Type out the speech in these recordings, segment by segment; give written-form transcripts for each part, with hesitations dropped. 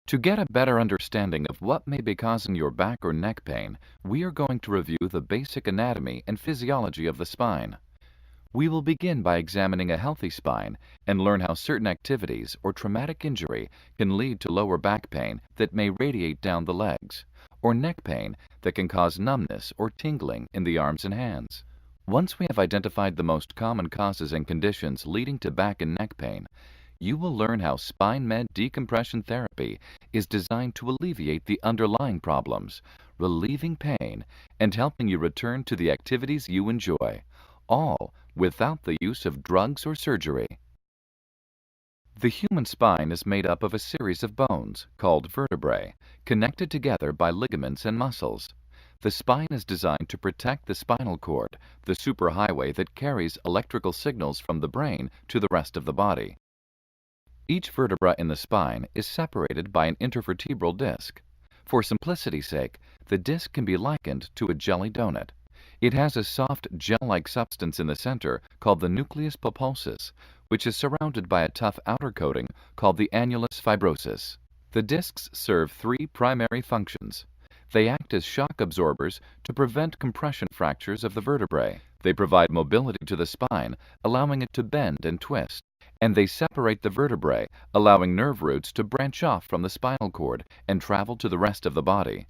To get a better understanding of what may be causing your back or neck pain, we are going to review the basic anatomy and physiology of the spine. We will begin by examining a healthy spine and learn how certain activities or traumatic injury can lead to lower back pain that may radiate down the legs, or neck pain that can cause numbness or tingling in the arms and hands. Once we have identified the most common causes and conditions leading to back and neck pain, you will learn how spine med decompression therapy is designed to alleviate the underlying problems, relieving pain, and helping you return to the activities you enjoy, all without the use of drugs or surgery. The human spine is made up of a series of bones, called vertebrae, connected together by ligaments and muscles. The spine is designed to protect the spinal cord, the superhighway that carries electrical signals from the brain to the rest of the body. Each vertebra in the spine is separated by an intervertebral disc. For simplicity's sake, the disc can be likened to a jelly donut. It has a soft gel-like substance in the center called the nucleus pulposus, which is surrounded by a tough outer coating called the annulus fibrosus. The discs serve three primary functions. They act as shock absorbers to prevent compression fractures of the vertebrae. They provide mobility to the spine, allowing it to bend and twist. And they separate the vertebrae, allowing nerve roots to branch off from the spinal cord and travel to the rest of the body.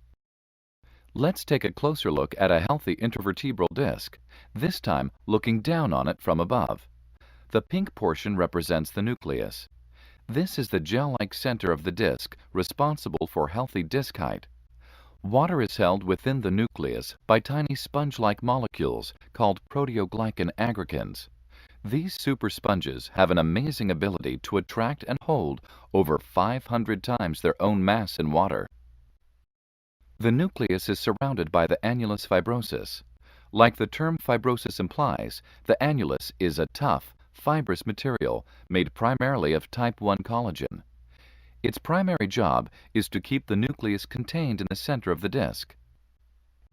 Let's take a closer look at a healthy intervertebral disc, this time looking down on it from above. The pink portion represents the nucleus. This is the gel-like center of the disc responsible for healthy disc height. Water is held within the nucleus by tiny sponge-like molecules called proteoglycan aggregates. These super sponges have an amazing ability to attract and hold over 500 times their own mass in water. The nucleus is surrounded by the annulus fibrosus. Like the term fibrosis implies, the annulus is a tough, fibrous material made primarily of type 1 collagen. Its primary job is to keep the nucleus contained in the center of the disc.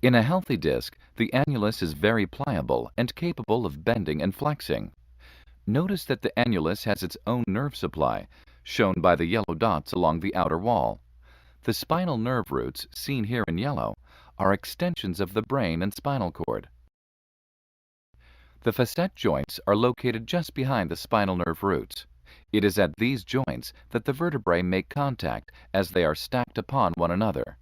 In a healthy disc, the annulus is very pliable and capable of bending and flexing. Notice that the annulus has its own nerve supply, shown by the yellow dots along the outer wall. The spinal nerve roots, seen here in yellow, are extensions of the brain and spinal cord. The facet joints are located just behind the spinal nerve roots. It is at these joints that the vertebrae make contact as they are stacked upon one another.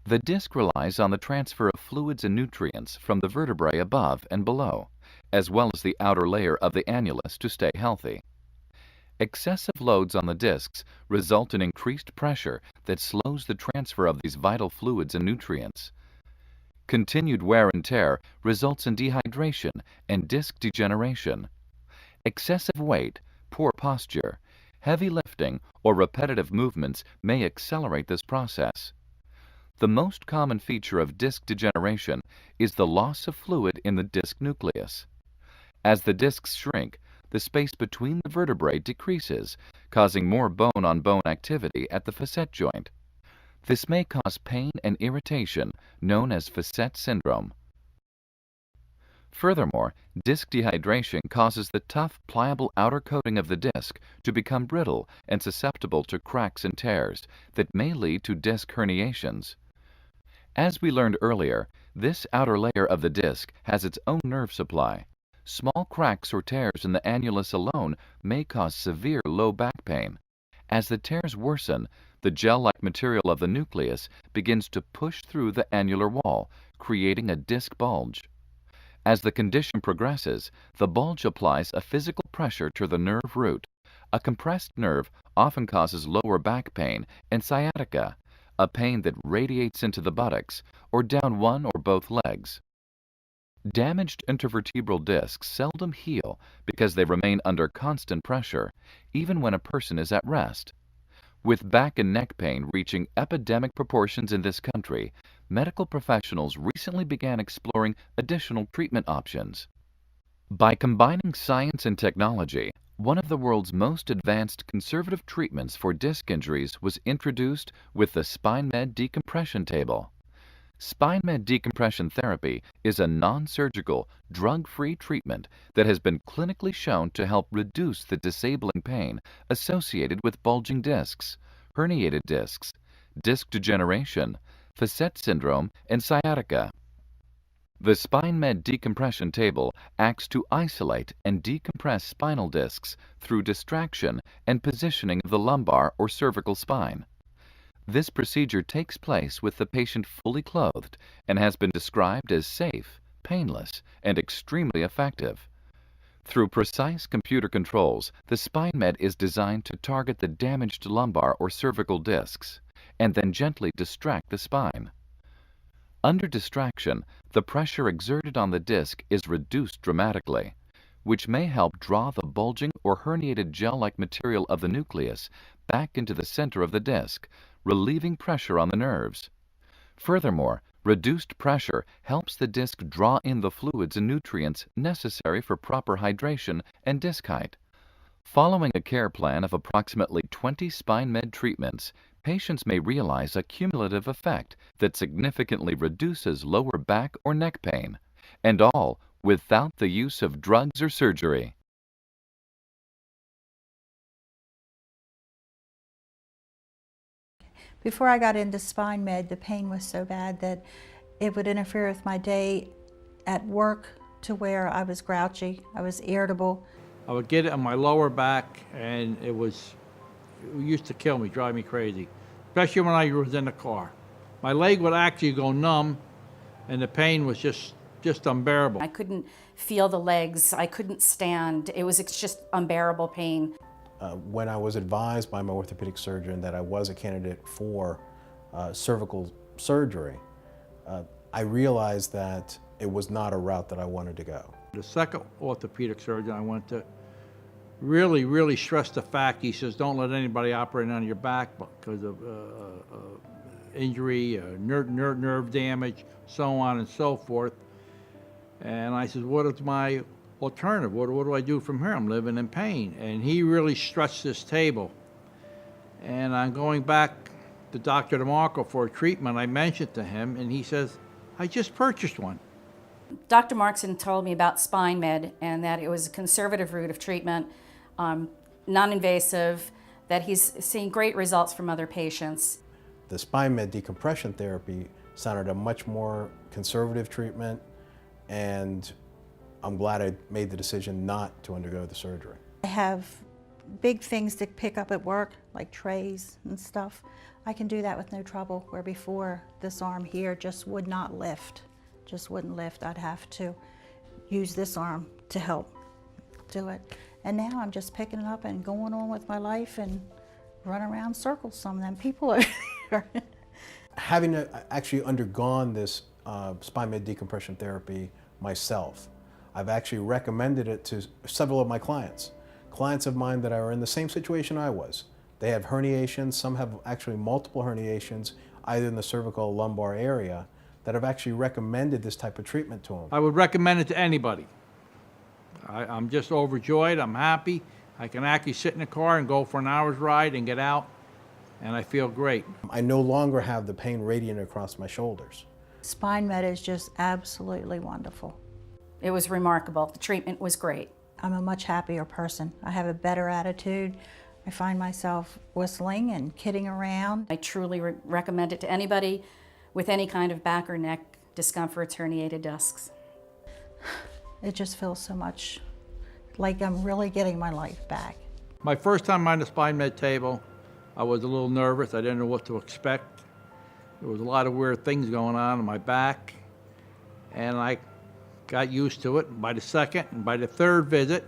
The disc relies on the transfer of fluids and nutrients from the vertebrae above and below, as well as the outer layer of the annulus to stay healthy. Excessive loads on the discs result in increased pressure that slows the transfer of these vital fluids and nutrients. Continued wear and tear results in dehydration and disc degeneration. Excessive weight, poor posture, heavy lifting, or repetitive movements may accelerate this process. The most common feature of disc degeneration is the loss of fluid in the disc nucleus. As the discs shrink, the space between the vertebrae decreases, causing more bone-on-bone activity at the facet joint. This may cause pain and irritation, known as facet syndrome. Furthermore, disc dehydration causes the tough, pliable outer coating of the disc to become brittle and susceptible to cracks and tears that may lead to disc herniations. As we learned earlier, this outer layer of the disc has its own nerve supply. Small cracks or tears in the annulus alone may cause severe low back pain. As the tears worsen, the gel-like material of the nucleus begins to push through the annular wall, creating a disc bulge. As the condition progresses, the bulge applies a physical pressure to the nerve root. A compressed nerve often causes lower back pain and sciatica, a pain that radiates into the buttocks or down one or both legs. Damaged intervertebral discs seldom heal because they remain under constant pressure, even when a person is at rest. With back and neck pain reaching epidemic proportions in this country, medical professionals recently began exploring additional treatment options. By combining science and technology, one of the world's most advanced conservative treatments for disc injuries was introduced with the SpineMed decompression table. SpineMed decompression therapy is a non-surgical, drug-free treatment that has been clinically shown to help reduce the disabling pain associated with bulging discs, herniated discs, disc degeneration, facet syndrome, and sciatica. The SpineMed decompression table acts to isolate and decompress spinal discs through distraction and positioning of the lumbar or cervical spine. This procedure takes place with the patient fully clothed and has been described as safe, painless, and extremely effective. Through precise computer controls, the SpineMed is designed to target the damaged lumbar or cervical discs and then gently distract the spine. Under distraction, the pressure exerted on the disc is reduced dramatically, which may help draw the bulging or herniated gel-like material of the nucleus back into the center of the disc, relieving pressure on the nerves. Furthermore, reduced pressure helps the disc draw in the fluids and nutrients necessary for proper hydration and disc height. Following a care plan of approximately 20 SpineMed treatments, patients may realize a cumulative effect that significantly reduces lower back or neck pain, and all without the use of drugs or surgery. Before I got into SpineMed, the pain was so bad that it would interfere with my day at work to where I was grouchy, I was irritable. I would get it on my lower back, and it used to kill me, drive me crazy, especially when I was in the car. My leg would actually go numb, and the pain was just unbearable. I couldn't feel the legs, I couldn't stand. It's just unbearable pain. When I was advised by my orthopedic surgeon that I was a candidate for cervical surgery, I realized that it was not a route that I wanted to go. The second orthopedic surgeon I went to really stressed the fact, he says, don't let anybody operate on your back because of injury, nerve damage, so on and so forth. And I said, what is my alternative? What do I do from here? I'm living in pain. And he really stressed this table. And I'm going back to Dr. DeMarco for a treatment. I mentioned to him, and he says, I just purchased one. Dr. Markson told me about SpineMed and that it was a conservative route of treatment, non-invasive, that he's seeing great results from other patients. The SpineMed decompression therapy sounded a much more conservative treatment, and I'm glad I made the decision not to undergo the surgery. I have big things to pick up at work, like trays and stuff. I can do that with no trouble, where before this arm here just would not lift. Just wouldn't lift. I'd have to use this arm to help do it. And now I'm just picking it up and going on with my life and run around circles. Some of them people are Having actually undergone this SpineMed decompression therapy myself, I've actually recommended it to several of my clients. Clients of mine that are in the same situation I was. They have herniations, some have actually multiple herniations, either in the cervical or lumbar area, that have actually recommended this type of treatment to them. I would recommend it to anybody. I'm just overjoyed, I'm happy. I can actually sit in the car and go for an hour's ride and get out, and I feel great. I no longer have the pain radiating across my shoulders. SpineMed is just absolutely wonderful. It was remarkable. The treatment was great. I'm a much happier person. I have a better attitude. I find myself whistling and kidding around. I truly recommend it to anybody with any kind of back or neck discomforts, herniated discs. It just feels so much like I'm really getting my life back. My first time on the SpineMed table, I was a little nervous. I didn't know what to expect. There was a lot of weird things going on my back, and I got used to it. By the second and by the third visit,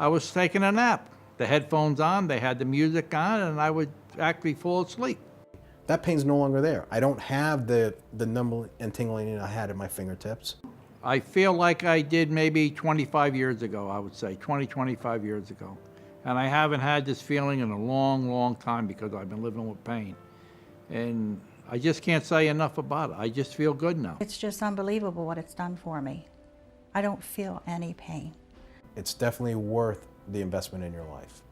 I was taking a nap. The headphones on, they had the music on, and I would actually fall asleep. That pain's no longer there. I don't have the numbing and tingling I had at my fingertips. I feel like I did maybe 25 years ago, I would say, 25 years ago. And I haven't had this feeling in a long time because I've been living with pain. And I just can't say enough about it. I just feel good now. It's just unbelievable what it's done for me. I don't feel any pain. It's definitely worth the investment in your life.